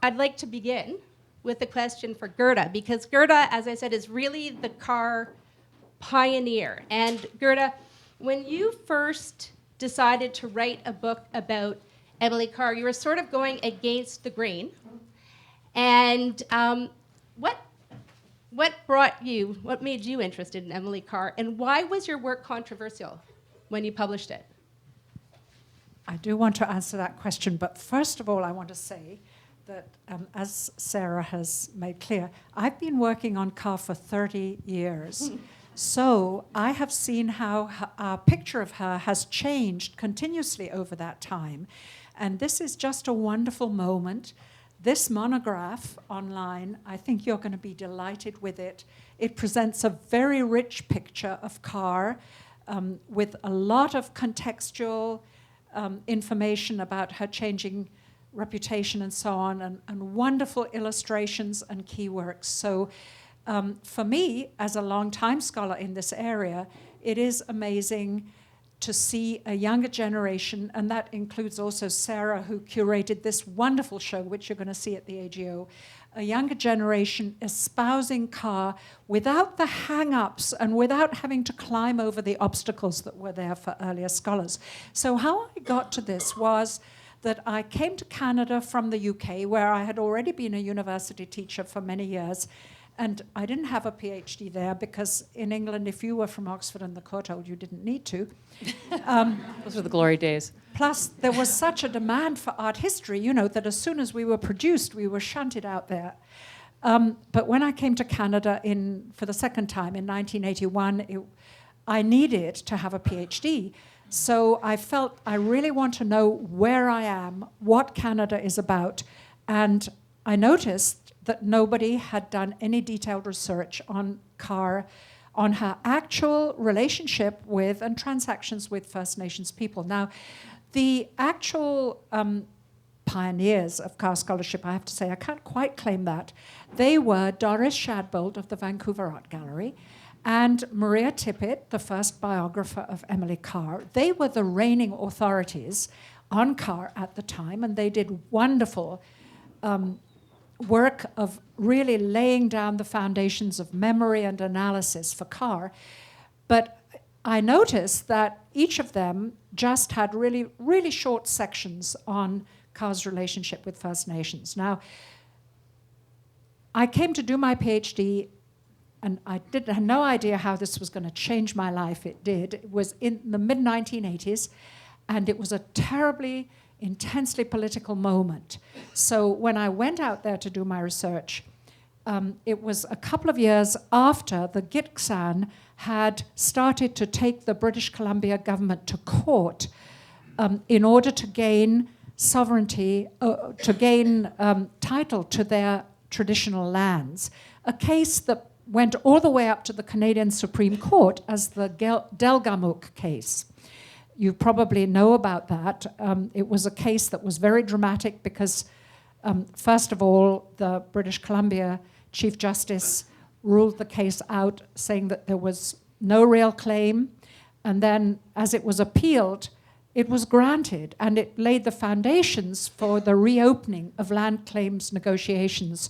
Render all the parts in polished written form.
I'd like to begin with a question for Gerta, because Gerta, as I said, is really the Carr pioneer. And Gerta, when you first decided to write a book about Emily Carr, you were sort of going against the grain. And what made you interested in Emily Carr, and why was your work controversial when you published it? I do want to answer that question, but first of all, I want to say that, as Sarah has made clear, I've been working on Carr for 30 years. So I have seen how our picture of her has changed continuously over that time. And this is just a wonderful moment. This monograph online, I think you're going to be delighted with it. It presents a very rich picture of Carr with a lot of contextual information about her changing reputation and so on, and wonderful illustrations and key works. So for me, as a long-time scholar in this area, it is amazing to see a younger generation, and that includes also Sarah, who curated this wonderful show, which you're going to see at the AGO, a younger generation espousing Carr without the hang-ups and without having to climb over the obstacles that were there for earlier scholars. So how I got to this was that I came to Canada from the UK, where I had already been a university teacher for many years, and I didn't have a PhD there because in England, if you were from Oxford and the Courtauld, you didn't need to. Those were the glory days. Plus, there was such a demand for art history, you know, that as soon as we were produced, we were shunted out there. But when I came to Canada for the second time in 1981, I needed to have a PhD. So I felt I really want to know where I am, what Canada is about. And I noticed that nobody had done any detailed research on Carr, on her actual relationship with and transactions with First Nations people. Now, the actual pioneers of Carr scholarship, I have to say, I can't quite claim that. They were Doris Shadbolt of the Vancouver Art Gallery and Maria Tippett, the first biographer of Emily Carr. They were the reigning authorities on Carr at the time, and they did wonderful work of really laying down the foundations of memory and analysis for Carr. But I noticed that each of them just had really, really short sections on Carr's relationship with First Nations. Now, I came to do my PhD, and I had no idea how this was going to change my life. It did. It was in the mid-1980s, and it was a terribly, intensely political moment. So when I went out there to do my research, it was a couple of years after the Gitxsan had started to take the British Columbia government to court in order to gain sovereignty, to gain title to their traditional lands, a case that went all the way up to the Canadian Supreme Court as the Delgamuukw case. You probably know about that. It was a case that was very dramatic because, first of all, the British Columbia Chief Justice ruled the case out, saying that there was no real claim. And then, as it was appealed, it was granted, and it laid the foundations for the reopening of land claims negotiations.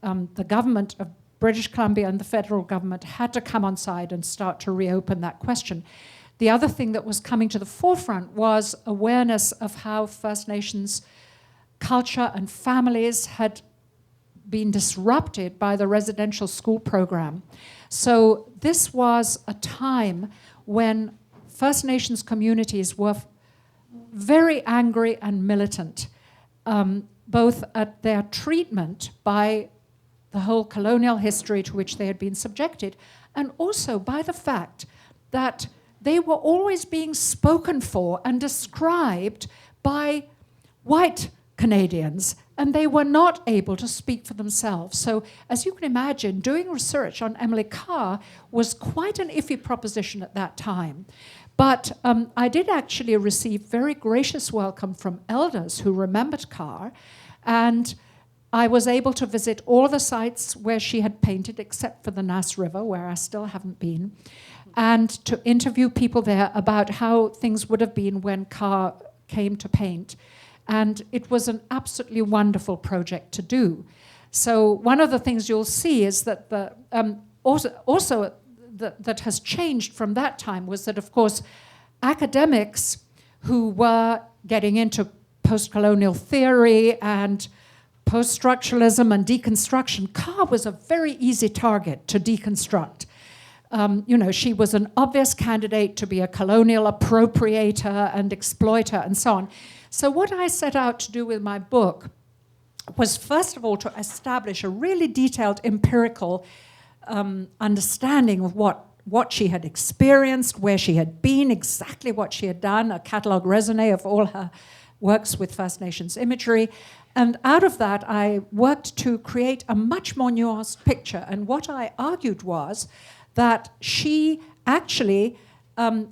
The government of British Columbia and the federal government had to come on side and start to reopen that question. The other thing that was coming to the forefront was awareness of how First Nations culture and families had been disrupted by the residential school program. So this was a time when First Nations communities were very angry and militant, both at their treatment by the whole colonial history to which they had been subjected, and also by the fact that they were always being spoken for and described by white Canadians, and they were not able to speak for themselves. So, as you can imagine, doing research on Emily Carr was quite an iffy proposition at that time. But I did actually receive very gracious welcome from elders who remembered Carr, and I was able to visit all the sites where she had painted, except for the Nass River, where I still haven't been, and to interview people there about how things would have been when Carr came to paint. And it was an absolutely wonderful project to do. So one of the things you'll see is that that has changed from that time was that, of course, academics who were getting into post-colonial theory and post-structuralism and deconstruction, Carr was a very easy target to deconstruct. She was an obvious candidate to be a colonial appropriator and exploiter and so on. So what I set out to do with my book was, first of all, to establish a really detailed empirical understanding of what she had experienced, where she had been, exactly what she had done, a catalogue raisonné of all her works with First Nations imagery. And out of that, I worked to create a much more nuanced picture. And what I argued was that she actually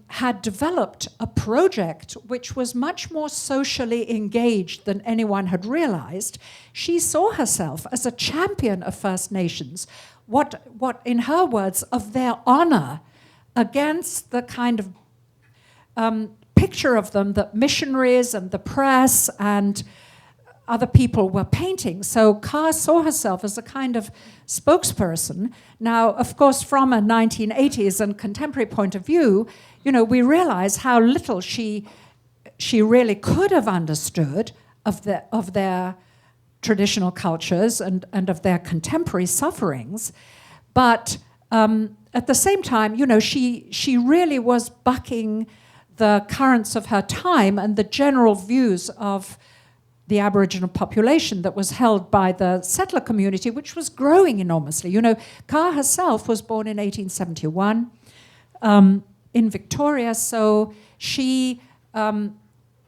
had developed a project which was much more socially engaged than anyone had realized. She saw herself as a champion of First Nations, what in her words, of their honor against the kind of picture of them that missionaries and the press and other people were painting. So Carr saw herself as a kind of spokesperson. Now, of course, from a 1980s and contemporary point of view, we realize how little she really could have understood of their traditional cultures and of their contemporary sufferings. But at the same time, she really was bucking the currents of her time and the general views of the Aboriginal population that was held by the settler community, which was growing enormously. Carr herself was born in 1871 in Victoria, so she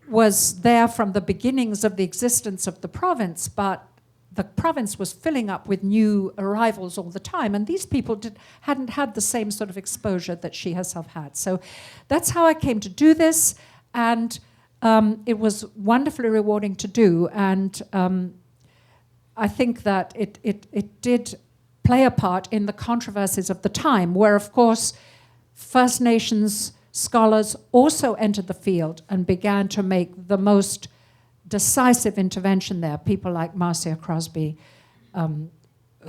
was there from the beginnings of the existence of the province, but the province was filling up with new arrivals all the time, and these people hadn't had the same sort of exposure that she herself had. So that's how I came to do this, and it was wonderfully rewarding to do, and I think that it did play a part in the controversies of the time, where, of course, First Nations scholars also entered the field and began to make the most decisive intervention there. People like Marcia Crosby,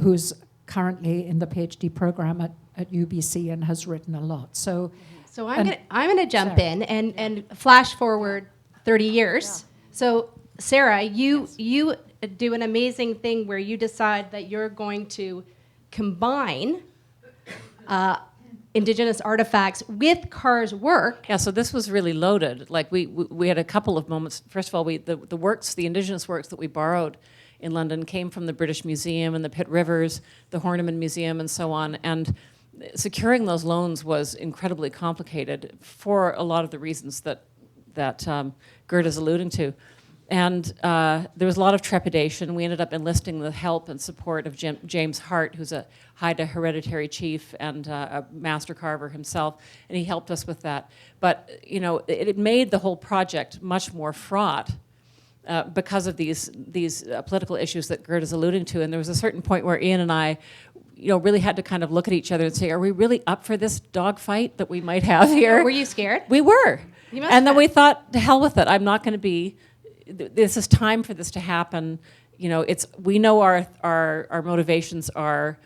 who's currently in the PhD program at UBC and has written a lot. So I'm gonna jump in and flash forward 30 years. Yeah. So Sarah, you do an amazing thing where you decide that you're going to combine Indigenous artifacts with Carr's work. Yeah, so this was really loaded. Like we had a couple of moments. First of all, the Indigenous works that we borrowed in London came from the British Museum and the Pitt Rivers, the Horniman Museum, and so on. And securing those loans was incredibly complicated for a lot of the reasons that Gerta's alluding to. And there was a lot of trepidation. We ended up enlisting the help and support of James Hart, who's a Haida hereditary chief and a master carver himself, and he helped us with that. But it made the whole project much more fraught because of these political issues that Gerta's alluding to. And there was a certain point where Ian and I really had to kind of look at each other and say, are we really up for this dogfight that we might have here? Were you scared? We were. And then have. we thought, to hell with it. I'm not going to be... This is time for this to happen. We know our motivations are,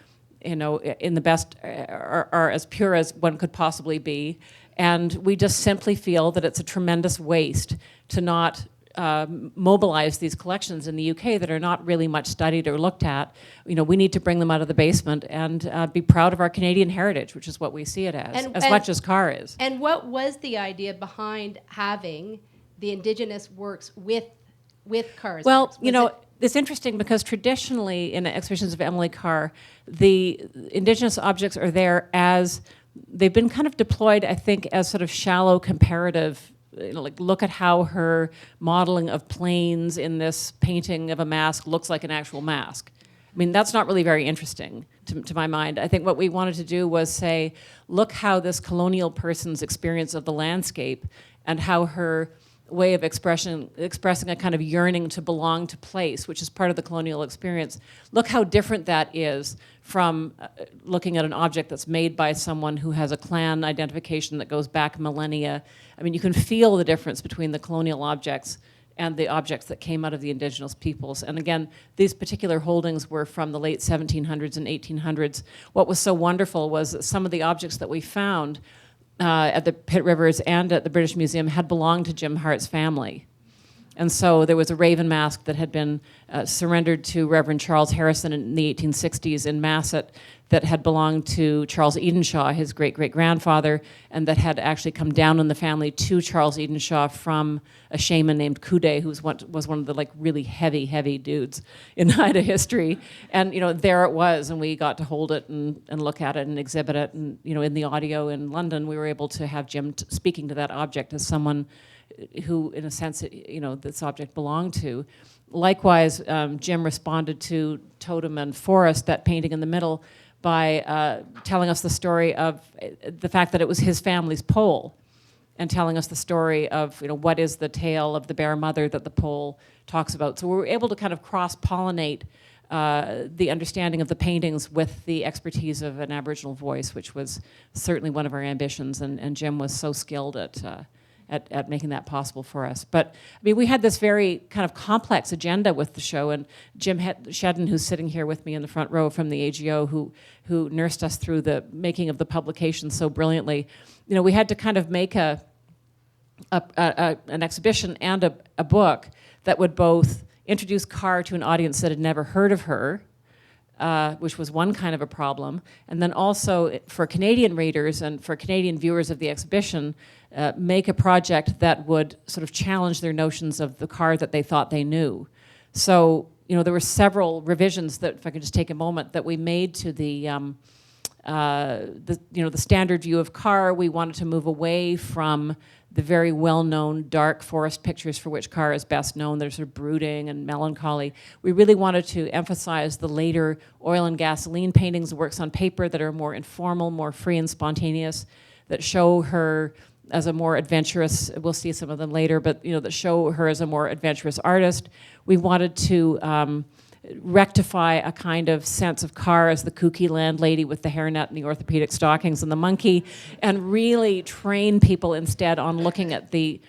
in the best, are as pure as one could possibly be, and we just simply feel that it's a tremendous waste to not mobilize these collections in the UK that are not really much studied or looked at. We need to bring them out of the basement and be proud of our Canadian heritage, which is what we see it as much as Carr is. And what was the idea behind having the Indigenous works with Carr's works? It's interesting because traditionally in exhibitions of Emily Carr, the Indigenous objects are there as, they've been kind of deployed, I think, as sort of shallow comparative, like look at how her modeling of planes in this painting of a mask looks like an actual mask. I mean, that's not really very interesting to my mind. I think what we wanted to do was say, look how this colonial person's experience of the landscape and how her way of expressing a kind of yearning to belong to place, which is part of the colonial experience. Look how different that is from looking at an object that's made by someone who has a clan identification that goes back millennia. I mean, you can feel the difference between the colonial objects and the objects that came out of the indigenous peoples. And again, these particular holdings were from the late 1700s and 1800s. What was so wonderful was that some of the objects that we found at the Pitt Rivers and at the British Museum had belonged to Jim Hart's family. And so there was a raven mask that had been surrendered to Reverend Charles Harrison in the 1860s in Masset that had belonged to Charles Edenshaw, his great-great-grandfather, and that had actually come down in the family to Charles Edenshaw from a shaman named Kude, who was one of the like really heavy dudes in Haida history. And there it was, and we got to hold it and look at it and exhibit it. And in the audio in London, we were able to have Jim speaking to that object as someone who, in a sense, this object belonged to. Likewise, Jim responded to Totem and Forest, that painting in the middle, by telling us the story of the fact that it was his family's pole, and telling us the story of what is the tale of the bear mother that the pole talks about. So we were able to kind of cross-pollinate the understanding of the paintings with the expertise of an Aboriginal voice, which was certainly one of our ambitions, and Jim was so skilled at making that possible for us. But I mean, we had this very kind of complex agenda with the show, and Jim Shedden, who's sitting here with me in the front row from the AGO, who nursed us through the making of the publication so brilliantly. We had to kind of make an exhibition and a book that would both introduce Carr to an audience that had never heard of her, which was one kind of a problem, and then also for Canadian readers and for Canadian viewers of the exhibition, make a project that would sort of challenge their notions of the Carr that they thought they knew. So, there were several revisions that, if I could just take a moment, that we made to the standard view of Carr. We wanted to move away from the very well-known dark forest pictures for which Carr is best known. They're sort of brooding and melancholy. We really wanted to emphasize the later oil and gasoline paintings, works on paper that are more informal, more free and spontaneous, that show her as a more adventurous, we'll see some of them later, but that show her as a more adventurous artist. We wanted to rectify a kind of sense of Carr as the kooky landlady with the hairnet and the orthopedic stockings and the monkey, and really train people instead on looking at the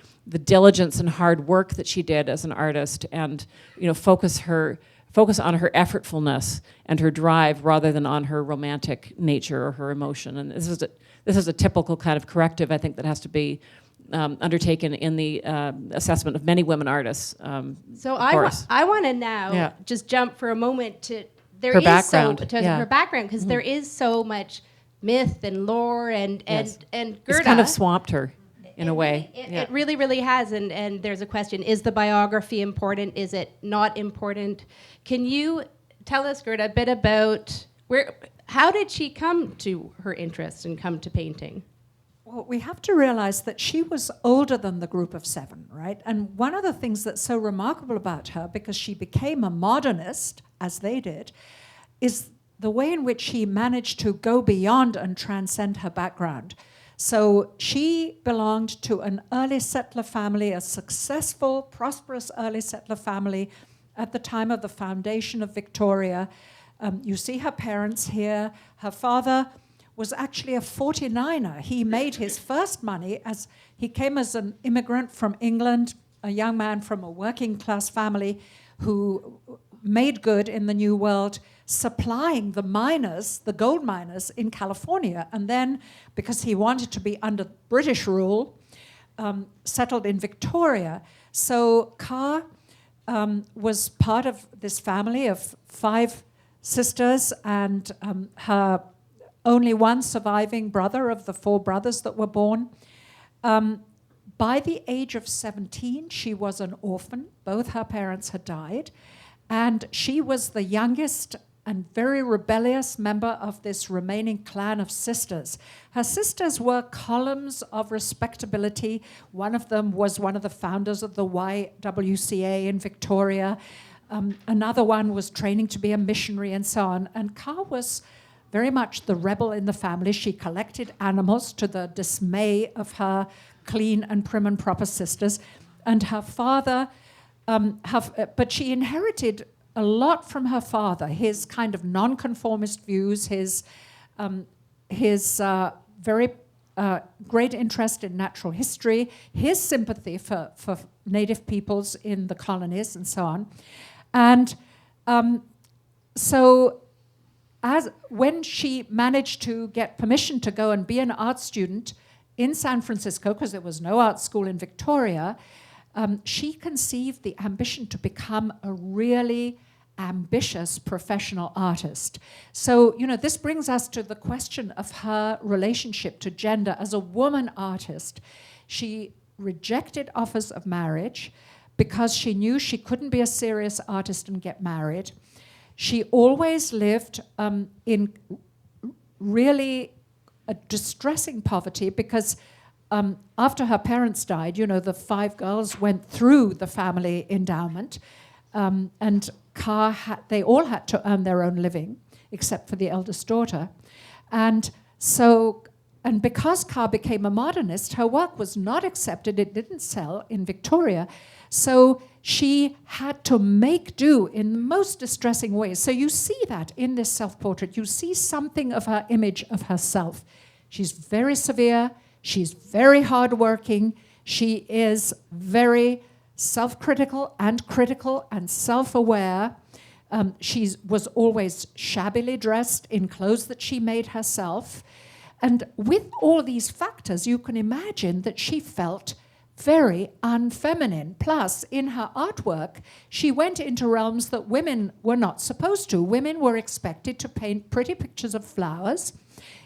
diligence and hard work that she did as an artist, and focus on her effortfulness and her drive rather than on her romantic nature or her emotion. And this is a typical kind of corrective, I think, that has to be undertaken in the assessment of many women artists. So I want to now just jump for a moment to her background, her background, because there is so much myth and lore and Gerta. It's kind of swamped her in a way. It really has. And there's a question: is the biography important? Is it not important? Can you tell us, Gerta, a bit about how did she come to her interest and come to painting? Well, we have to realize that she was older than the group of seven, right? And one of the things that's so remarkable about her, because she became a modernist, as they did, is the way in which she managed to go beyond and transcend her background. So she belonged to an early settler family, a successful, prosperous early settler family at the time of the foundation of Victoria. You see her parents here. Her father was actually a 49er. He made his first money as he came as an immigrant from England, a young man from a working class family who made good in the New World, supplying the miners, the gold miners in California. And then, because he wanted to be under British rule, settled in Victoria. So Carr was part of this family of 5 sisters, and her only one surviving brother of the 4 brothers that were born. By the age of 17, she was an orphan. Both her parents had died. And she was the youngest and very rebellious member of this remaining clan of sisters. Her sisters were columns of respectability. One of them was one of the founders of the YWCA in Victoria. Another one was training to be a missionary and so on. And Carr was very much the rebel in the family. She collected animals to the dismay of her clean and prim and proper sisters. And her father, but she inherited a lot from her father, his kind of nonconformist views, his very great interest in natural history, his sympathy for native peoples in the colonies and so on. And so when she managed to get permission to go and be an art student in San Francisco, because there was no art school in Victoria, she conceived the ambition to become a really ambitious professional artist. So, this brings us to the question of her relationship to gender. As a woman artist, she rejected offers of marriage because she knew she couldn't be a serious artist and get married. She always lived in really a distressing poverty because after her parents died, the 5 girls went through the family endowment, and Carr they all had to earn their own living, except for the eldest daughter. And because Carr became a modernist, her work was not accepted. It didn't sell in Victoria. So she had to make do in the most distressing ways. So you see that in this self-portrait. You see something of her image of herself. She's very severe. She's very hardworking. She is very self-critical and critical and self-aware. She was always shabbily dressed in clothes that she made herself. And with all these factors, you can imagine that she felt very unfeminine. Plus, in her artwork, she went into realms that women were not supposed to. Women were expected to paint pretty pictures of flowers,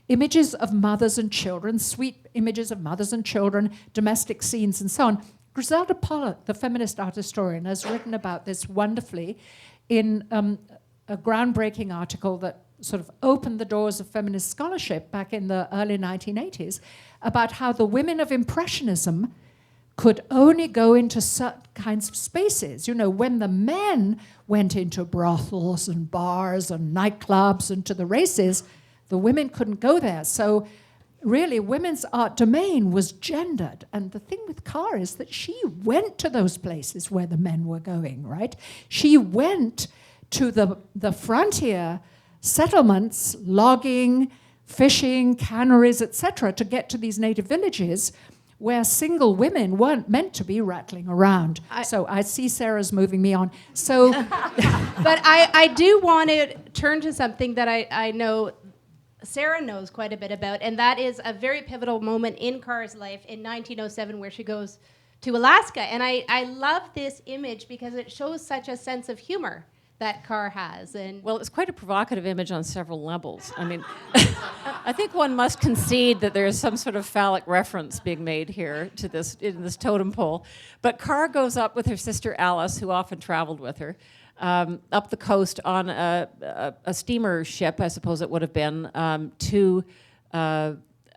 images of mothers and children, sweet images of mothers and children, domestic scenes, and so on. Griselda Pollock, the feminist art historian, has written about this wonderfully in a groundbreaking article that sort of opened the doors of feminist scholarship back in the early 1980s about how the women of Impressionism could only go into certain kinds of spaces. When the men went into brothels and bars and nightclubs and to the races, the women couldn't go there. So really, women's art domain was gendered. And the thing with Carr is that she went to those places where the men were going, right? She went to the frontier settlements, logging, fishing, canneries, etc., to get to these native villages where single women weren't meant to be rattling around. So I see Sarah's moving me on. So, but I do want to turn to something that I know Sarah knows quite a bit about, and that is a very pivotal moment in Carr's life in 1907 where she goes to Alaska. And I love this image because it shows such a sense of humor that Carr has. And well, it's quite a provocative image on several levels. I mean, I think one must concede that there is some sort of phallic reference being made here to this in this totem pole. But Carr goes up with her sister Alice, who often traveled with her, up the coast on a steamer ship, I suppose it would have been, to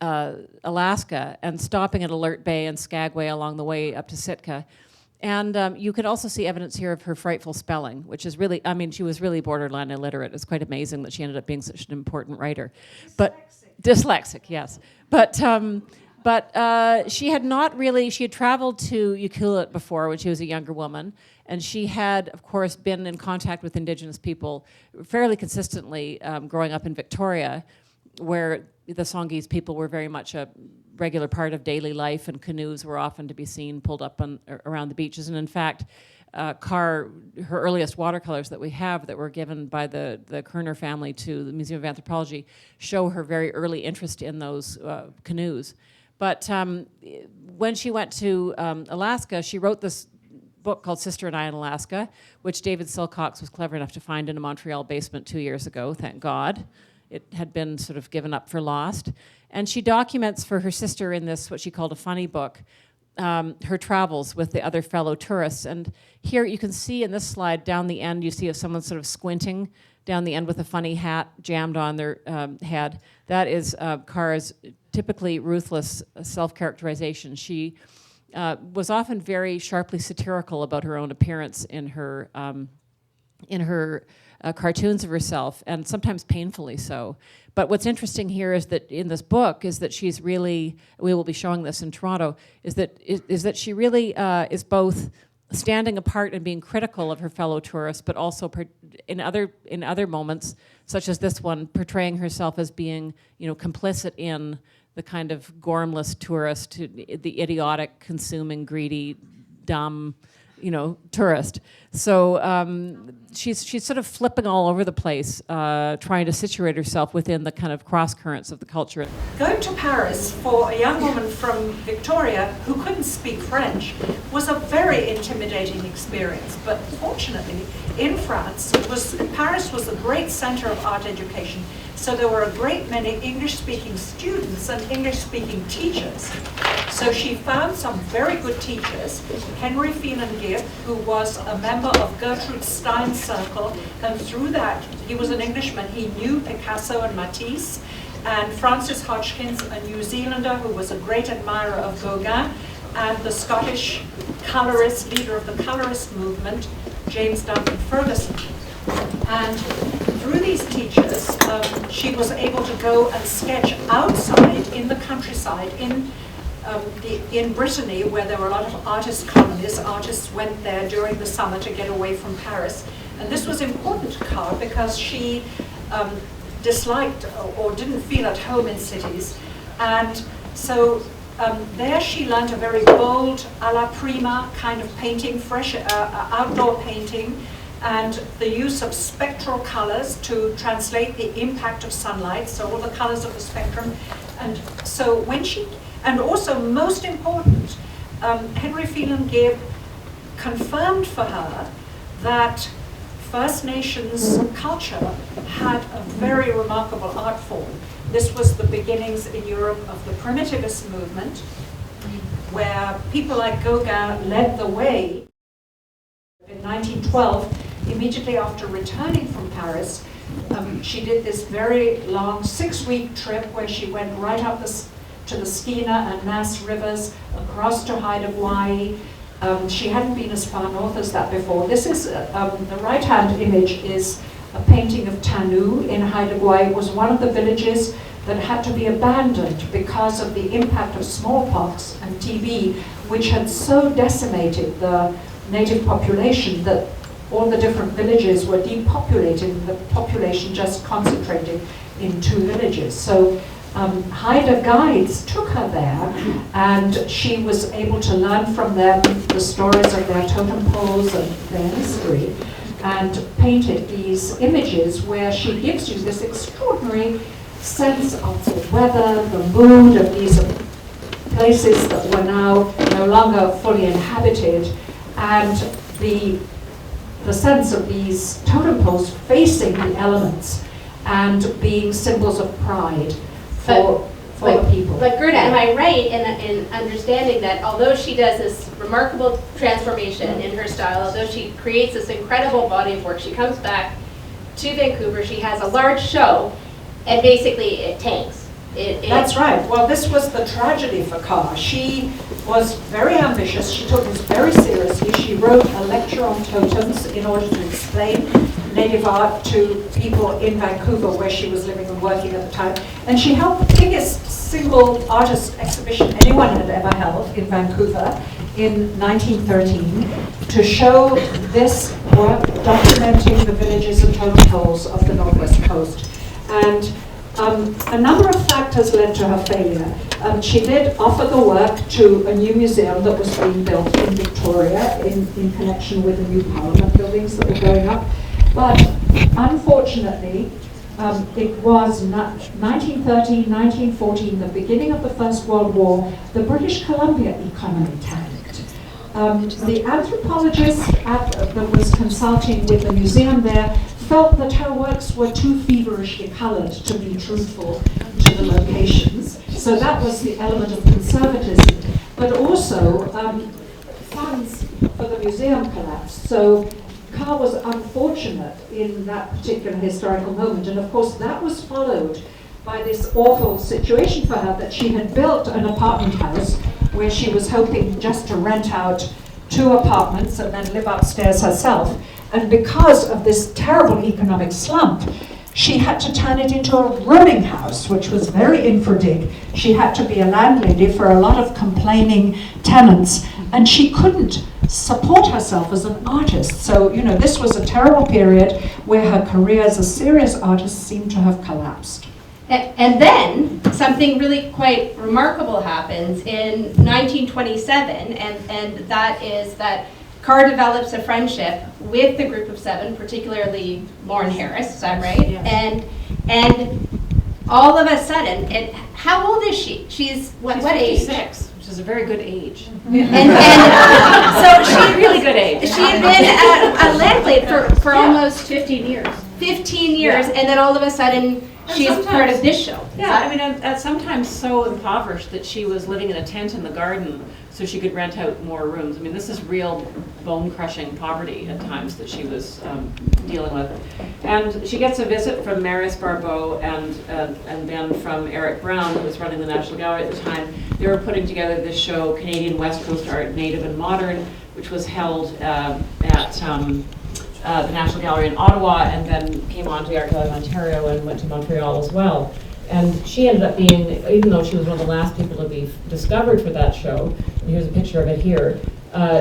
Alaska, and stopping at Alert Bay and Skagway along the way up to Sitka. And you can also see evidence here of her frightful spelling, which is really, she was really borderline illiterate. It's quite amazing that she ended up being such an important writer. Dyslexic, yes. But she had not really, she had traveled to Ucluelet before when she was a younger woman, and she had, of course, been in contact with Indigenous people fairly consistently growing up in Victoria, where the Songhees people were very much a regular part of daily life, and canoes were often to be seen pulled up around the beaches. And in fact, Carr, her earliest watercolors that we have that were given by the Kerner family to the Museum of Anthropology show her very early interest in those canoes. But when she went to Alaska, she wrote this book called Sister and I in Alaska, which David Silcox was clever enough to find in a Montreal basement 2 years ago, thank God. It had been sort of given up for lost. And she documents for her sister in this, what she called a funny book, her travels with the other fellow tourists. And here you can see in this slide down the end, you see someone sort of squinting down the end with a funny hat jammed on their head. That is Carr's typically ruthless self-characterization. She was often very sharply satirical about her own appearance in her cartoons of herself, and sometimes painfully so. But what's interesting here is that in this book is that she's really, we will be showing this in Toronto, is that she really is both standing apart and being critical of her fellow tourists, but also in other moments, such as this one, portraying herself as being, complicit in the kind of gormless tourist, the idiotic, consuming, greedy, dumb, tourist. So she's sort of flipping all over the place, trying to situate herself within the kind of cross currents of the culture. Going to Paris for a young woman from Victoria who couldn't speak French was a very intimidating experience. But fortunately, in France, Paris was a great center of art education. So there were a great many English-speaking students and English-speaking teachers. So she found some very good teachers. Henry Phelan Gibb, who was a member of Gertrude Stein's circle, and through that, he was an Englishman. He knew Picasso and Matisse. And Francis Hodgkins, a New Zealander who was a great admirer of Gauguin, and the Scottish colorist, leader of the colorist movement, James Duncan Ferguson. And through these teachers, she was able to go and sketch outside in the countryside, in Brittany, where there were a lot of artist colonies. Artists went there during the summer to get away from Paris. And this was important to Carr because she disliked or didn't feel at home in cities. And so there she learned a very bold, a la prima kind of painting, fresh outdoor painting, and the use of spectral colors to translate the impact of sunlight, so all the colors of the spectrum. And so and also most important, Henry Phelan Gibb confirmed for her that First Nations culture had a very remarkable art form. This was the beginnings in Europe of the primitivist movement, where people like Gauguin led the way. In 1912, immediately after returning from Paris, she did this very long 6-week trip where she went right up to the Skeena and Nass rivers, across to Haida Gwaii. She hadn't been as far north as that before. This is, the right-hand image is a painting of Tanu in Haida Gwaii. It was one of the villages that had to be abandoned because of the impact of smallpox and TB, which had so decimated the native population that all the different villages were depopulated and the population just concentrated in 2 villages. So Haida guides took her there, and she was able to learn from them the stories of their totem poles and their history, and painted these images where she gives you this extraordinary sense of the weather, the mood of these places that were now no longer fully inhabited, and the sense of these totem poles facing the elements and being symbols of pride for the people. But Gerta, am I right in understanding that although she does this remarkable transformation in her style, although she creates this incredible body of work, she comes back to Vancouver, she has a large show, and basically it tanks. That's right. Well, this was the tragedy for Carr. She was very ambitious. She took this very seriously. She wrote a lecture on totems in order to explain native art to people in Vancouver, where she was living and working at the time. And she held the biggest single artist exhibition anyone had ever held in Vancouver in 1913 to show this work documenting the villages and totem poles of the Northwest Coast. And a number of factors led to her failure. She did offer the work to a new museum that was being built in Victoria in connection with the new Parliament buildings that were going up. But unfortunately, it was 1913, 1914, the beginning of the First World War, the British Columbia economy tanked. The anthropologist that was consulting with the museum there felt that her works were too feverishly colored to be truthful to the locations. So that was the element of conservatism. But also, funds for the museum collapsed. So Carr was unfortunate in that particular historical moment. And of course, that was followed by this awful situation for her that she had built an apartment house where she was hoping just to rent out 2 apartments and then live upstairs herself. And because of this terrible economic slump, she had to turn it into a rooming house, which was very infradig. She had to be a landlady for a lot of complaining tenants, and she couldn't support herself as an artist. So, this was a terrible period where her career as a serious artist seemed to have collapsed. And then something really quite remarkable happens in 1927, and that is that Carr develops a friendship with the group of seven, particularly Lauren Harris, is that right? Yes. And all of a sudden, how old is she? She's what age? 56, which is a very good age. And so she Really good age. She had been a landlady for almost 15 years. 15 years, Yeah. and then all of a sudden, And she's part sometimes- of this show. Yeah, I mean, and sometimes so impoverished that she was living in a tent in the garden so she could rent out more rooms. I mean, this is real bone-crushing poverty at times that she was dealing with. And she gets a visit from Marius Barbeau and then from Eric Brown, who was running the National Gallery at the time. They were putting together this show, Canadian West Coast Art, Native and Modern, which was held at the National Gallery in Ottawa, and then came on to the Art Gallery of Ontario and went to Montreal as well. And she ended up being, even though she was one of the last people to be discovered for that show, and here's a picture of it here,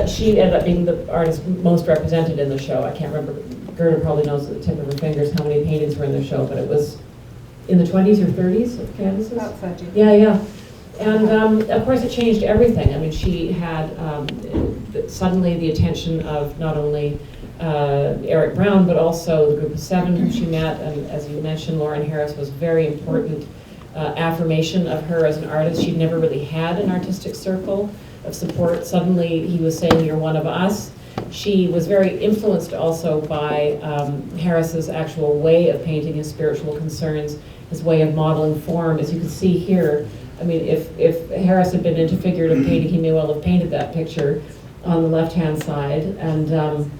she ended up being the artist most represented in the show. I can't remember, Gerta probably knows at the tip of her fingers how many paintings were in the show, but it was in the 20s or 30s of canvases? About 30. Yeah. And of course it changed everything. I mean, she had suddenly the attention of not only Eric Brown, but also the group of seven who she met, and as you mentioned, Lauren Harris was very important affirmation of her as an artist. She'd never really had an artistic circle of support. Suddenly he was saying, "You're one of us." She was very influenced also by Harris's actual way of painting, his spiritual concerns, his way of modeling form. As you can see here, I mean, if Harris had been into figurative painting, he may well have painted that picture on the left-hand side. And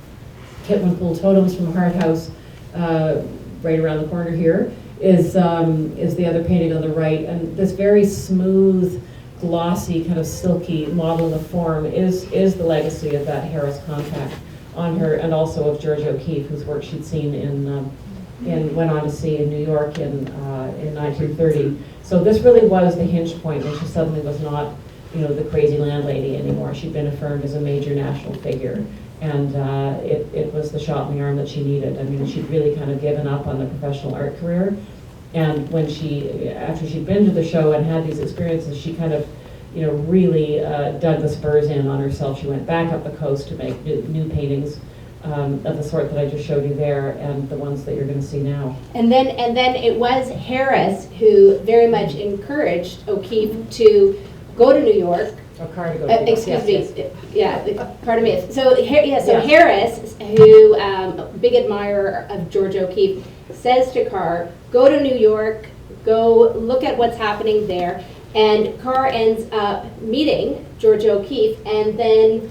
Kitman Pool Totems from Hart House, right around the corner here, is the other painting on the right. And this very smooth, glossy, kind of silky model of form is the legacy of that Harris contact on her, and also of Georgia O'Keefe, whose work she'd seen went on to see in New York in 1930. So this really was the hinge point when she suddenly was not, the crazy landlady anymore. She'd been affirmed as a major national figure. And it was the shot in the arm that she needed. I mean, she'd really kind of given up on the professional art career. And when after she'd been to the show and had these experiences, she kind of, really dug the spurs in on herself. She went back up the coast to make new paintings of the sort that I just showed you there, and the ones that you're going to see now. And then it was Harris who very much encouraged O'Keefe to go to New York. Or Carr to go to Excuse me. Yes. Yeah, pardon me. So Yeah. Harris, who big admirer of George O'Keefe, says to Carr, "Go to New York, go look at what's happening there." And Carr ends up meeting George O'Keefe, and then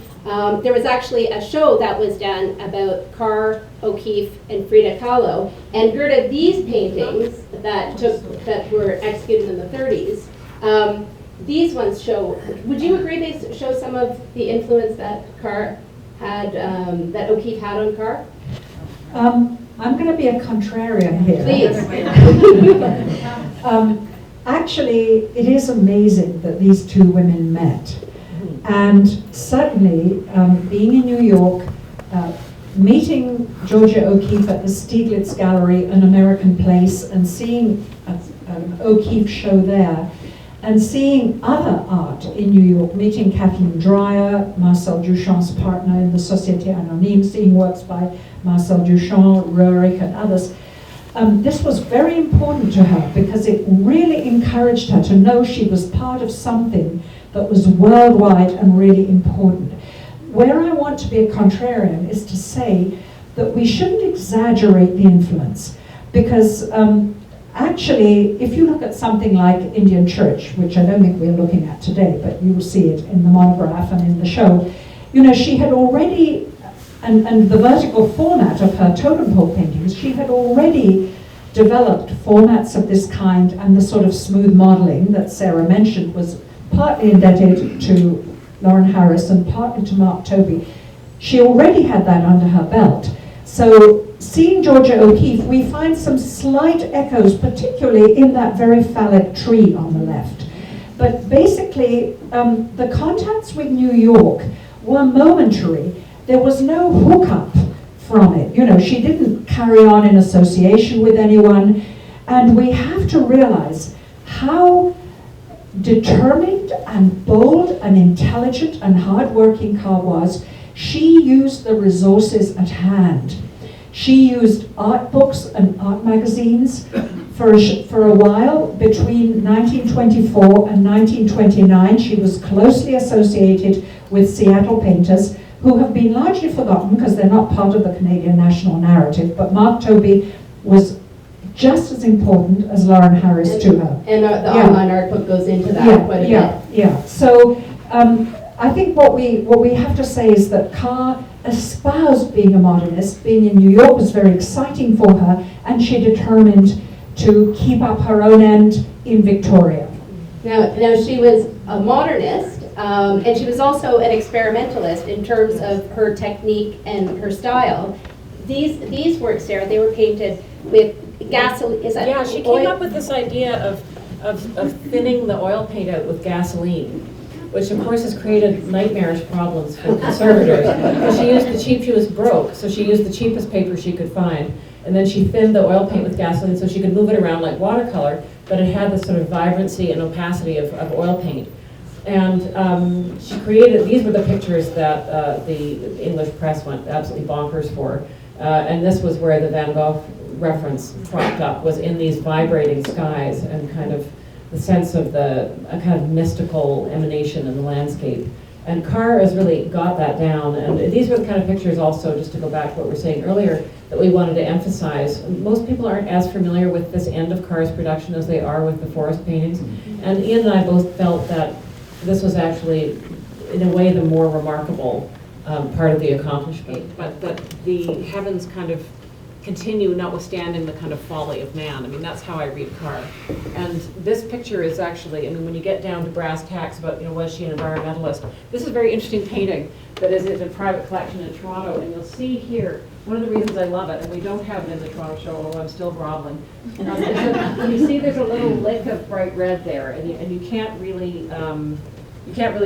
there was actually a show that was done about Carr, O'Keefe, and Frida Kahlo. And Gerta, these paintings that were executed in the 30s. These ones show, would you agree they show some of the influence that Carr had, that O'Keefe had on Carr? I'm going to be a contrarian here. Please. Actually, it is amazing that these two women met. And suddenly, being in New York, meeting Georgia O'Keeffe at the Stieglitz Gallery, an American place, and seeing an O'Keeffe show there, and seeing other art in New York, meeting Kathleen Dreyer, Marcel Duchamp's partner in the Société Anonyme, seeing works by Marcel Duchamp, Roerich, and others. This was very important to her because it really encouraged her to know she was part of something that was worldwide and really important. Where I want to be a contrarian is to say that we shouldn't exaggerate the influence, because actually, if you look at something like Indian Church, which I don't think we're looking at today, but you will see it in the monograph and in the show, she had already, and the vertical format of her totem pole paintings, she had already developed formats of this kind, and the sort of smooth modeling that Sarah mentioned was partly indebted to Lauren Harris and partly to Mark Toby. She already had that under her belt. So seeing Georgia O'Keeffe, we find some slight echoes, particularly in that very phallic tree on the left. But basically, the contacts with New York were momentary. There was no hookup from it. She didn't carry on in association with anyone. And we have to realize how determined and bold and intelligent and hardworking Carr was. She used the resources at hand. She used art books and art magazines for a while. Between 1924 and 1929, she was closely associated with Seattle painters who have been largely forgotten because they're not part of the Canadian national narrative, but Mark Tobey was just as important as Lauren Harris to her. And the online art book goes into that quite a bit. Yeah. So I think what we have to say is that Carr espoused being a modernist. Being in New York was very exciting for her, and she determined to keep up her own end in Victoria. Now she was a modernist, and she was also an experimentalist in terms of her technique and her style. These works, Sarah, they were painted with gasoline. Is that Yeah, she came up with this idea of thinning the oil paint out with gasoline, which of course has created nightmarish problems for conservators. She was broke, so she used the cheapest paper she could find, and then she thinned the oil paint with gasoline so she could move it around like watercolor, but it had this sort of vibrancy and opacity of oil paint. And she created, these were the pictures that the English press went absolutely bonkers for. And this was where the Van Gogh reference cropped up, was in these vibrating skies and kind of the sense of a kind of mystical emanation in the landscape. And Carr has really got that down. And these were the kind of pictures also, just to go back to what we were saying earlier, that we wanted to emphasize. Most people aren't as familiar with this end of Carr's production as they are with the forest paintings. And Ian and I both felt that this was actually, in a way, the more remarkable part of the accomplishment. But the heavens kind of continue, notwithstanding the kind of folly of man. I mean, that's how I read Carr. And this picture is actually, I mean, when you get down to brass tacks about, was she an environmentalist? This is a very interesting painting that is in a private collection in Toronto, and you'll see here, one of the reasons I love it, and we don't have it in the Toronto show, although I'm still groveling, you see there's a little lick of bright red there, and you can't really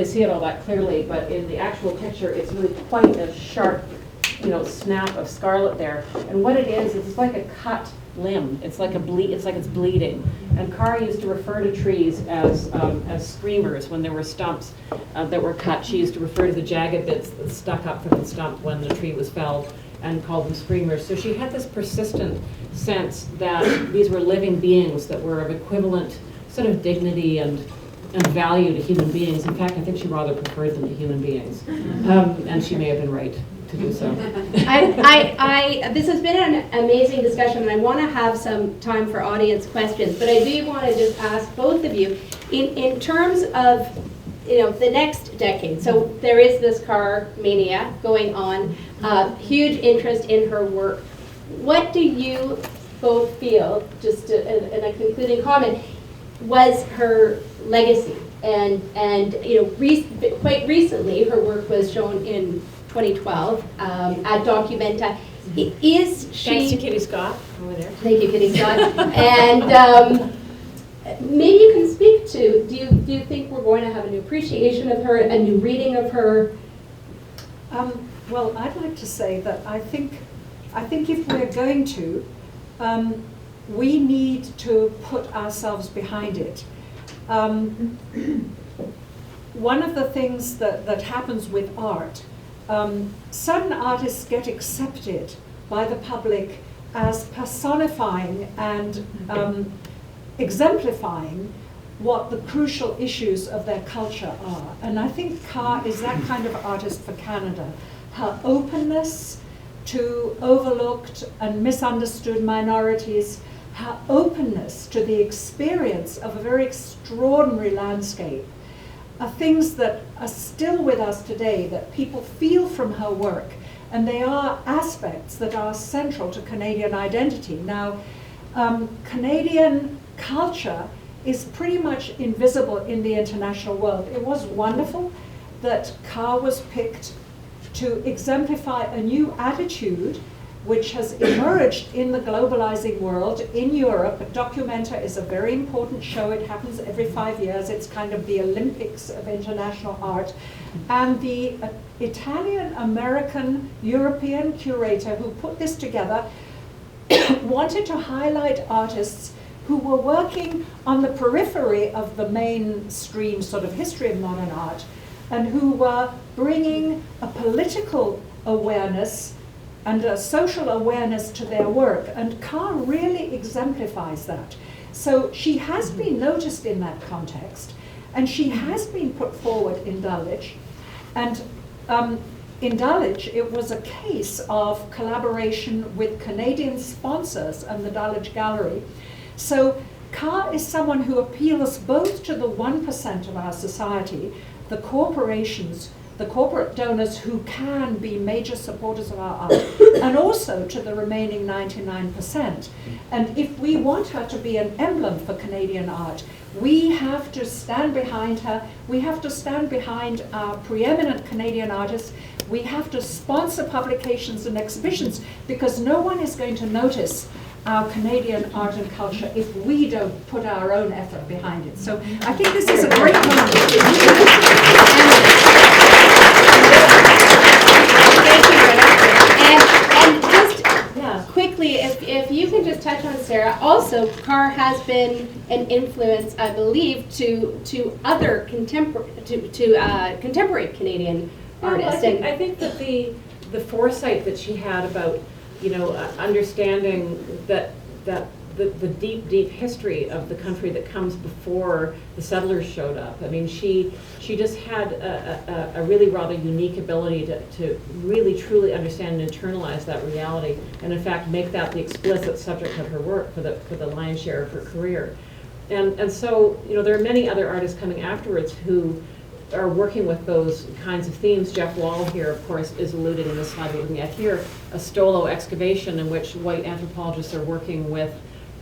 see it all that clearly, but in the actual picture, it's really quite a sharp, snap of scarlet there. And what it is, it's like a cut limb. It's like it's bleeding. And Carr used to refer to trees as screamers when there were stumps that were cut. She used to refer to the jagged bits that stuck up from the stump when the tree was felled and called them screamers. So she had this persistent sense that these were living beings that were of equivalent sort of dignity and value to human beings. In fact, I think she rather preferred them to human beings. And she may have been right to do so. This has been an amazing discussion, and I want to have some time for audience questions, but I do want to just ask both of you, in terms of the next decade. So there is this Carr mania going on, huge interest in her work. What do you both feel, just in a concluding comment, was her legacy? And quite recently, her work was shown in 2012 at Documenta. Is she? Thanks to Kitty Scott over there. Thank you, Kitty Scott. And maybe you can speak to. Do you think we're going to have a new appreciation of her, a new reading of her? Well, I'd like to say that I think if we're going to, we need to put ourselves behind it. One of the things that happens with art, certain artists get accepted by the public as personifying and exemplifying what the crucial issues of their culture are. And I think Carr is that kind of artist for Canada. Her openness to overlooked and misunderstood minorities, her openness to the experience of a very extraordinary landscape, are things that are still with us today, that people feel from her work, and they are aspects that are central to Canadian identity. Now, Canadian culture is pretty much invisible in the international world. It was wonderful that Carr was picked to exemplify a new attitude which has emerged in the globalizing world in Europe. Documenta is a very important show. It happens every 5 years. It's kind of the Olympics of international art. And the Italian-American European curator who put this together wanted to highlight artists who were working on the periphery of the mainstream sort of history of modern art, and who were bringing a political awareness and a social awareness to their work. And Carr really exemplifies that. So she has been noticed in that context, and she has been put forward in Dulwich. And in Dulwich, it was a case of collaboration with Canadian sponsors and the Dulwich Gallery. So Carr is someone who appeals both to the 1% of our society, the corporations, the corporate donors who can be major supporters of our art, and also to the remaining 99%. And if we want her to be an emblem for Canadian art, we have to stand behind her. We have to stand behind our preeminent Canadian artists. We have to sponsor publications and exhibitions, because no one is going to notice our Canadian art and culture if we don't put our own effort behind it. So I think this is a great moment. And just quickly, if you can just touch on Sarah, also Carr has been an influence, I believe, to other contemporary Canadian artists. I think that the foresight that she had about, understanding that the deep history of the country that comes before the settlers showed up. I mean, she just had a really rather unique ability to really truly understand and internalize that reality, and in fact make that the explicit subject of her work for the lion's share of her career. And so, there are many other artists coming afterwards who are working with those kinds of themes. Jeff Wall here, of course, is alluding in this slide we're looking at here, a Stolo excavation in which white anthropologists are working with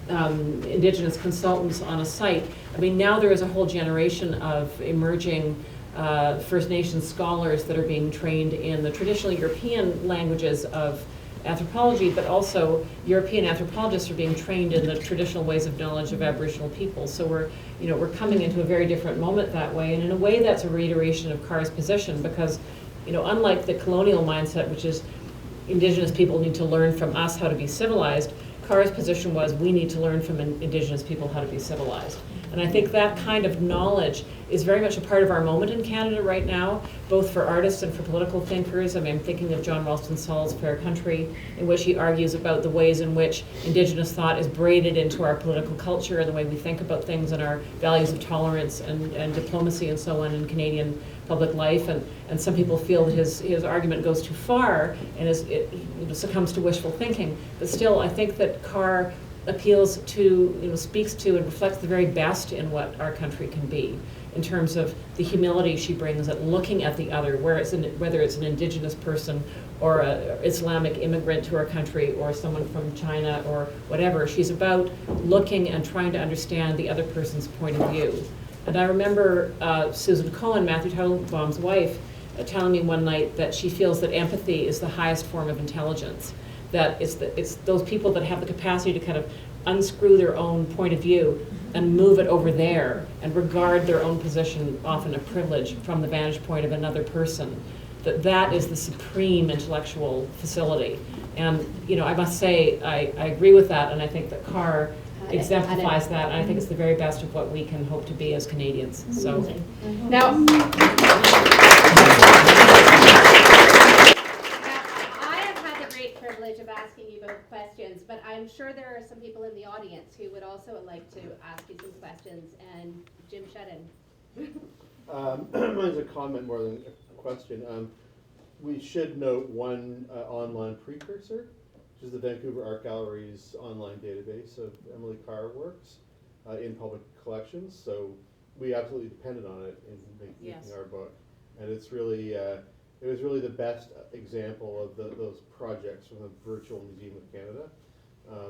indigenous consultants on a site. I mean, now there is a whole generation of emerging First Nations scholars that are being trained in the traditional European languages of anthropology, but also European anthropologists are being trained in the traditional ways of knowledge of Aboriginal people. So we're coming into a very different moment that way, and in a way that's a reiteration of Carr's position, because unlike the colonial mindset, which is Indigenous people need to learn from us how to be civilized, Carr's position was we need to learn from Indigenous people how to be civilized. And I think that kind of knowledge is very much a part of our moment in Canada right now, both for artists and for political thinkers. I mean, I'm thinking of John Ralston Saul's Fair Country, in which he argues about the ways in which Indigenous thought is braided into our political culture and the way we think about things and our values of tolerance and diplomacy and so on in Canadian public life. And some people feel that his argument goes too far and succumbs to wishful thinking. But still, I think that Carr appeals to, speaks to and reflects the very best in what our country can be, in terms of the humility she brings at looking at the other, whether it's an Indigenous person or an Islamic immigrant to our country or someone from China or whatever. She's about looking and trying to understand the other person's point of view. And I remember Susan Cohen, Matthew Teitelbaum's wife, telling me one night that she feels that empathy is the highest form of intelligence, that it's those people that have the capacity to kind of unscrew their own point of view and move it over there and regard their own position, often a privilege, from the vantage point of another person, that is the supreme intellectual facility. And I must say I agree with that, and I think that Carr exemplifies that, and I think it's the very best of what we can hope to be as Canadians. So now privilege of asking you both questions, but I'm sure there are some people in the audience who would also like to ask you some questions. And Jim Shedden. Mine's a comment more than a question. We should note one online precursor, which is the Vancouver Art Gallery's online database of Emily Carr works in public collections. So we absolutely depended on it in making our book, and it's really it was really the best example of those projects from the Virtual Museum of Canada.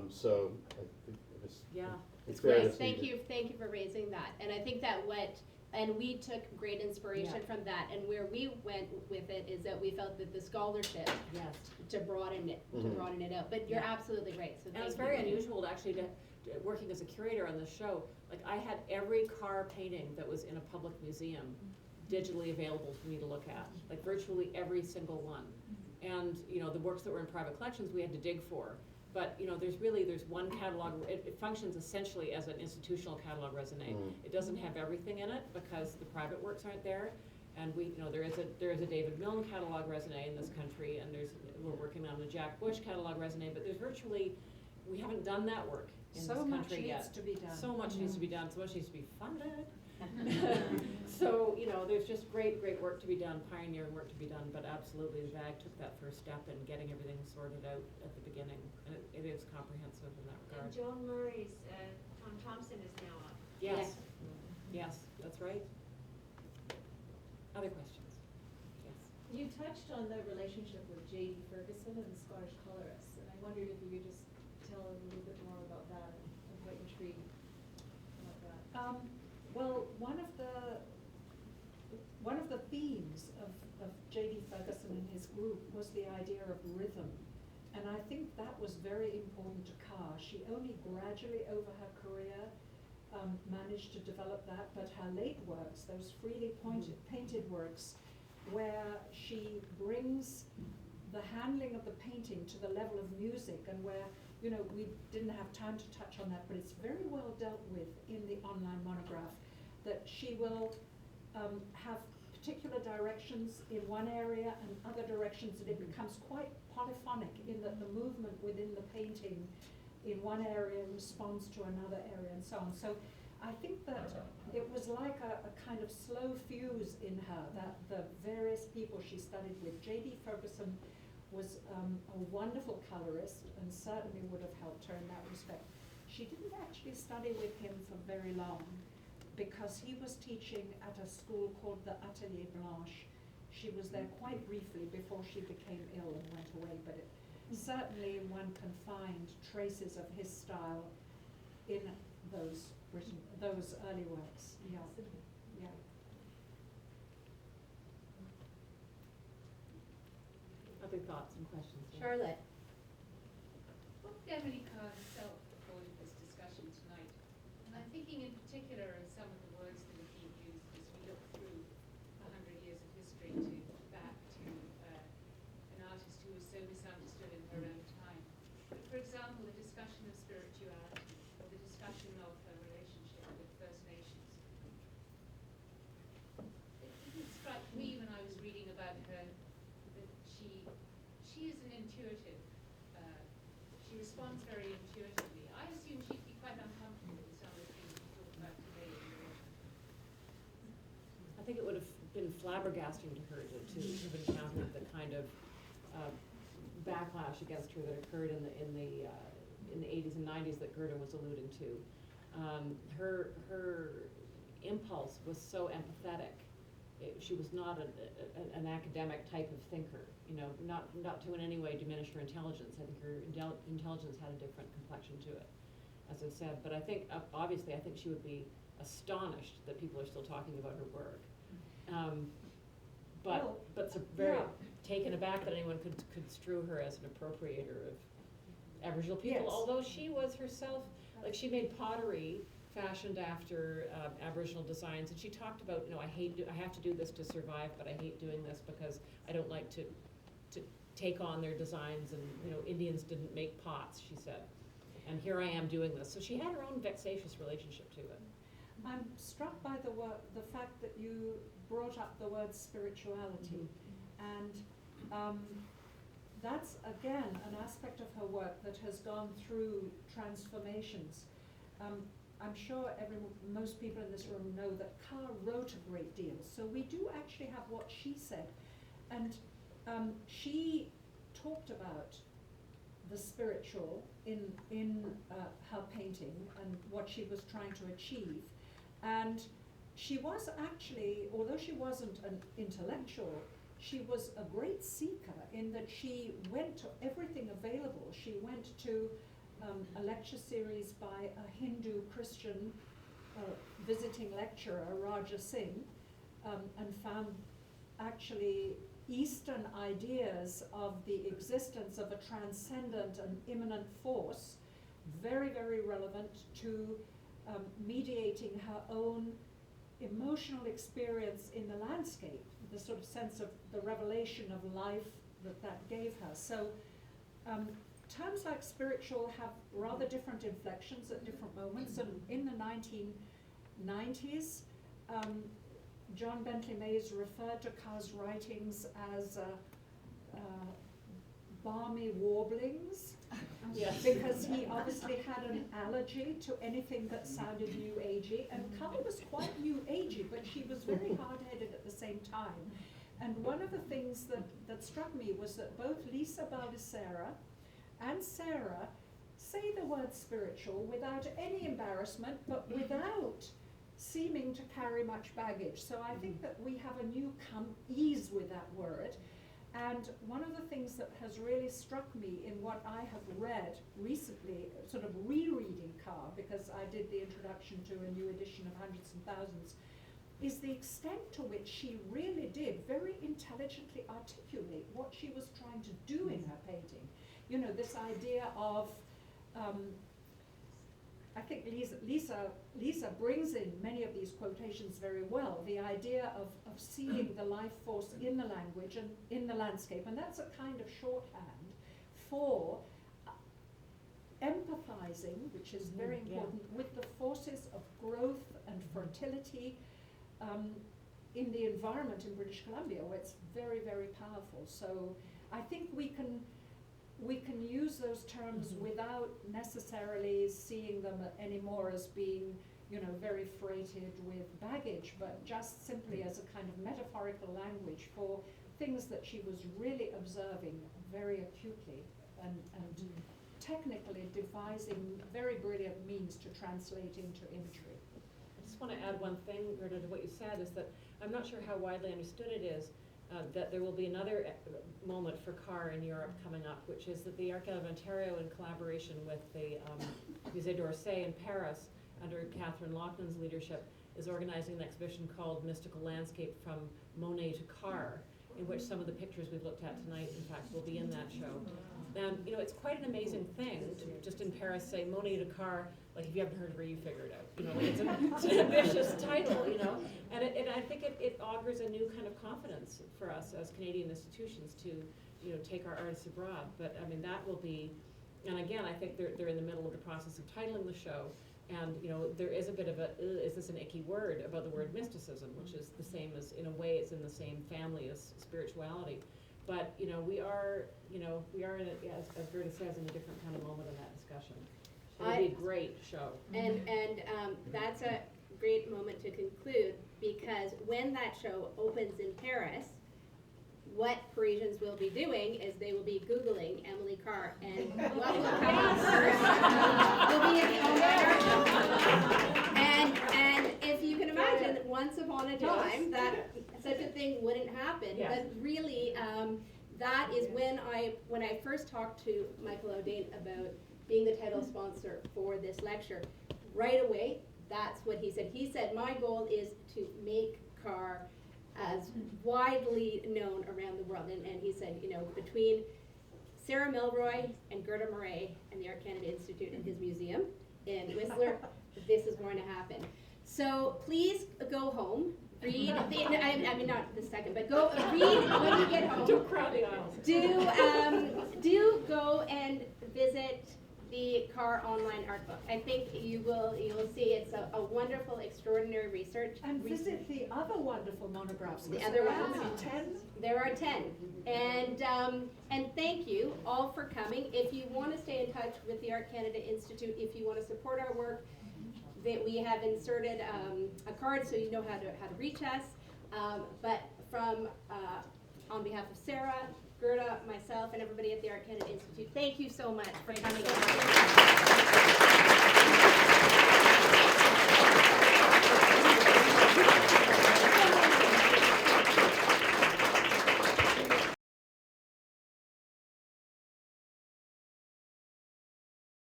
So I think it's great. Thank you for raising that. And I think that we took great inspiration from that. And where we went with it is that we felt that the scholarship to broaden it out. But you're absolutely right. So and it's very unusual to actually working as a curator on the show. Like, I had every Carr painting that was in a public museum digitally available for me to look at, like virtually every single one. And the works that were in private collections we had to dig for. But there's one catalog. It functions essentially as an institutional catalog raisonné. It doesn't have everything in it because the private works aren't there. And there is a David Milne catalog raisonné in this country, and we're working on the Jack Bush catalog raisonné. But we haven't done that work in this country yet. So much needs to be done. So much needs to be done. So much needs to be funded. So there's just great work to be done, pioneering work to be done. But absolutely, the VAG took that first step in getting everything sorted out at the beginning, and it is comprehensive in that regard. And Joan Murray's Tom Thompson is now up. Yes, yes, that's right. Other questions? Yes. You touched on the relationship with J.D. Ferguson and the Scottish colorists, and I wondered if you could just tell a little bit more about that and what intrigued about that. Well, one of the themes of J.D. Ferguson and his group was the idea of rhythm. And I think that was very important to Carr. She only gradually over her career managed to develop that, but her late works, those freely painted works, where she brings the handling of the painting to the level of music, and where, we didn't have time to touch on that, but it's very well dealt with in the online monograph, that she will have particular directions in one area and other directions, and it becomes quite polyphonic in that the movement within the painting in one area responds to another area and so on. So I think that it was like a kind of slow fuse in her, that the various people she studied with. J.D. Ferguson was a wonderful colorist and certainly would have helped her in that respect. She didn't actually study with him for very long because he was teaching at a school called the Atelier Blanche. She was there quite briefly before she became ill and went away, but certainly one can find traces of his style in those early works. Yeah. Yeah. Other thoughts and questions? Charlotte. What would Emily Carr herself thought of this discussion tonight? And I'm thinking in particular of some of the words that have been used as we look through 100 years of history back to an artist who was so misunderstood in her own time. For example, the discussion of spirituality, or the discussion of her relationship with First Nations. It didn't strike me when I was reading about her that she is an intuitive. She responds very intuitively. I assume she'd be quite uncomfortable with some of the things we talk about today in relation. I think it would have been flabbergasting to her to have encountered the kind of backlash against her that occurred in the 80s and 90s that Gerta was alluding to. Her impulse was so empathetic. She was not an academic type of thinker, not to in any way diminish her intelligence. I think her intelligence had a different complexion to it, as I said. But I think, obviously, I think she would be astonished that people are still talking about her work. But so very taken aback that anyone could construe her as an appropriator of Aboriginal people, Yes. although she was herself, she made pottery fashioned after Aboriginal designs, and she talked about, I have to do this to survive, but I hate doing this because I don't like to take on their designs, and Indians didn't make pots, she said, and here I am doing this. So she had her own vexatious relationship to it. I'm struck by the fact that you brought up the word spirituality, and that's again an aspect of her work that has gone through transformations. I'm sure most people in this room know that Carr wrote a great deal, so we do actually have what she said, and she talked about the spiritual in her painting and what she was trying to achieve. And she was actually, although she wasn't an intellectual, she was a great seeker in that she went to everything available. She went to a lecture series by a Hindu Christian visiting lecturer, Raja Singh, and found actually Eastern ideas of the existence of a transcendent and immanent force very, very relevant to mediating her own emotional experience in the landscape, the sort of sense of the revelation of life that gave her. So terms like spiritual have rather different inflections at different moments, and in the 1990s, John Bentley Mays referred to Carr's writings as balmy warblings, Yes. because he obviously had an allergy to anything that sounded new agey, and Carr was quite new agey, but she was very hard-headed at the same time. And one of the things that struck me was that both Lisa Baldissera and Sarah say the word spiritual without any embarrassment, but without seeming to carry much baggage. So I think that we have a new ease with that word. And one of the things that has really struck me in what I have read recently, sort of rereading Carr, because I did the introduction to a new edition of Hundreds and Thousands, is the extent to which she really did very intelligently articulate what she was trying to do in her painting. You know, this idea of, I think Lisa brings in many of these quotations very well, the idea of seeing the life force in the language and in the landscape, and that's a kind of shorthand for empathizing, which is very important, with the forces of growth and fertility in the environment in British Columbia, where it's very, very powerful. So I think we can use those terms without necessarily seeing them anymore as being, you know, very freighted with baggage, but just simply as a kind of metaphorical language for things that she was really observing very acutely and technically devising very brilliant means to translate into imagery. I just want to add one thing, Gerta, to what you said, is that I'm not sure how widely understood it is that there will be another moment for Carr in Europe coming up, which is that the Art Gallery of Ontario, in collaboration with the Musée d'Orsay in Paris, under Catherine Loughlin's leadership, is organizing an exhibition called Mystical Landscape from Monet to Carr, in which some of the pictures we've looked at tonight, in fact, will be in that show. And, you know, it's quite an amazing thing to just in Paris say Monet to Carr, like if you haven't heard of her, you figure it out. You know, like it's an ambitious title, you know. And I think it augurs a new kind of confidence for us as Canadian institutions to, you know, take our artists abroad. But I mean, that will be, and again, I think they're in the middle of the process of titling the show. And, you know, there is a bit of a, is this an icky word, about the word mysticism, which is the same as, in a way, it's in the same family as spirituality. But, you know, we are in a, as Gerta says, in a different kind of moment in that discussion. It'll be a great show. And that's a great moment to conclude, because when that show opens in Paris, what Parisians will be doing is they will be Googling Emily Carr, and what will come up first will be in the And if you can imagine, once upon a time, that such a thing wouldn't happen. Yes. But really, that is when I first talked to Michael O'Dane about being the title sponsor for this lecture, right away, that's what he said. He said, my goal is to make Carr as widely known around the world. And he said, you know, between Sarah Milroy and Gerta Moray and the Art Canada Institute and his museum in Whistler, this is going to happen. So please go home, read, I mean not the second, but go read when you get home. Don't crowd the aisles. Do go and visit the Carr online art book. I think you'll see it's a wonderful, extraordinary research. And visit the other wonderful monographs. The other How ones. many, 10? There are 10. And thank you all for coming. If you want to stay in touch with the Art Canada Institute, if you want to support our work, that we have inserted a card so you know how to reach us. But from on behalf of Sarah, Gerta, myself, and everybody at the Art Canada Institute, thank you so much for coming.